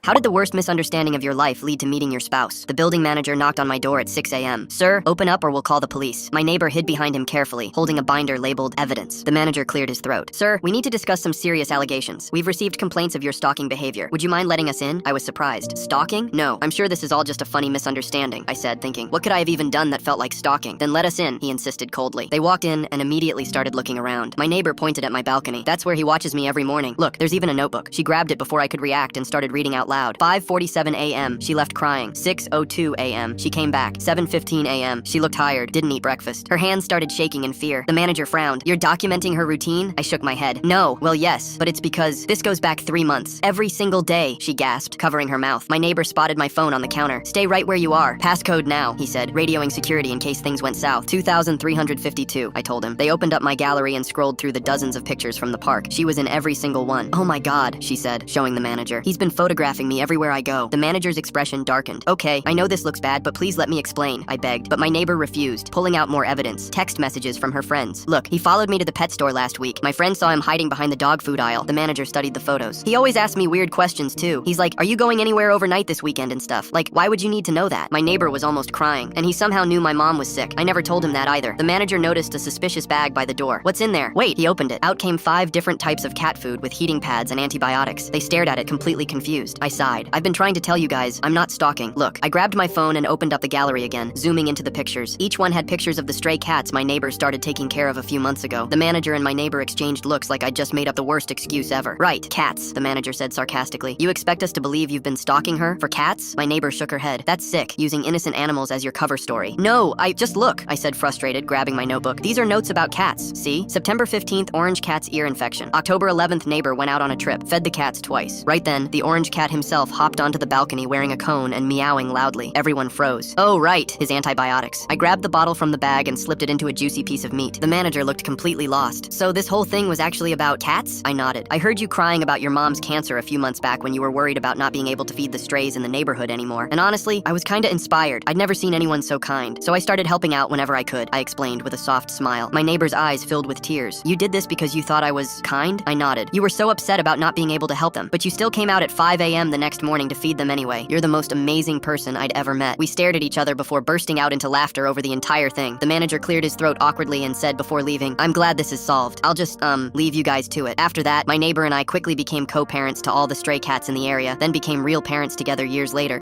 How did the worst misunderstanding of your life lead to meeting your spouse? The building manager knocked on my door at 6 a.m. Sir, open up or we'll call the police. My neighbor hid behind him carefully, holding a binder labeled evidence. The manager cleared his throat. Sir, we need to discuss some serious allegations. We've received complaints of your stalking behavior. Would you mind letting us in? I was surprised. Stalking? No, I'm sure this is all just a funny misunderstanding, I said, thinking, what could I have even done that felt like stalking? Then let us in, he insisted coldly. They walked in and immediately started looking around. My neighbor pointed at my balcony. That's where he watches me every morning. Look, there's even a notebook. She grabbed it before I could react and started reading out loud. 5:47 a.m. She left crying. 6:02 a.m. She came back. 7:15 a.m. She looked tired, didn't eat breakfast. Her hands started shaking in fear. The manager frowned. You're documenting her routine? I shook my head. No, well, yes, but it's because this goes back 3 months. Every single day, she gasped, covering her mouth. My neighbor spotted my phone on the counter. Stay right where you are. Passcode now, he said, radioing security in case things went south. 2,352, I told him. They opened up my gallery and scrolled through the dozens of pictures from the park. She was in every single one. Oh my God, she said, showing the manager. He's been photographing me everywhere I go. The manager's expression darkened. Okay, I know this looks bad, but please let me explain, I begged. But my neighbor refused, pulling out more evidence. Text messages from her friends. Look, he followed me to the pet store last week. My friend saw him hiding behind the dog food aisle. The manager studied the photos. He always asked me weird questions too. He's like, are you going anywhere overnight this weekend and stuff? Like, why would you need to know that? My neighbor was almost crying, and he somehow knew my mom was sick. I never told him that either. The manager noticed a suspicious bag by the door. What's in there? Wait, he opened it. Out came 5 different types of cat food with heating pads and antibiotics. They stared at it completely confused. I sighed. I've been trying to tell you guys, I'm not stalking. Look, I grabbed my phone and opened up the gallery again, zooming into the pictures. Each one had pictures of the stray cats my neighbor started taking care of a few months ago. The manager and my neighbor exchanged looks like I'd just made up the worst excuse ever. Right, cats, the manager said sarcastically. You expect us to believe you've been stalking her? For cats? My neighbor shook her head. That's sick, using innocent animals as your cover story. No, just look, I said, frustrated, grabbing my notebook. These are notes about cats. See? September 15th, orange cat's ear infection. October 11th, neighbor went out on a trip, fed the cats twice. Right then, the orange cat himself hopped onto the balcony wearing a cone and meowing loudly. Everyone froze. Oh, right, his antibiotics. I grabbed the bottle from the bag and slipped it into a juicy piece of meat. The manager looked completely lost. So this whole thing was actually about cats? I nodded. I heard you crying about your mom's cancer a few months back when you were worried about not being able to feed the strays in the neighborhood anymore. And honestly, I was kinda inspired. I'd never seen anyone so kind. So I started helping out whenever I could, I explained with a soft smile. My neighbor's eyes filled with tears. You did this because you thought I was kind? I nodded. You were so upset about not being able to help them, but you still came out at 5 a.m. the next morning to feed them anyway. You're the most amazing person I'd ever met. We stared at each other before bursting out into laughter over the entire thing. The manager cleared his throat awkwardly and said before leaving, I'm glad this is solved. I'll just, leave you guys to it. After that, my neighbor and I quickly became co-parents to all the stray cats in the area, then became real parents together years later.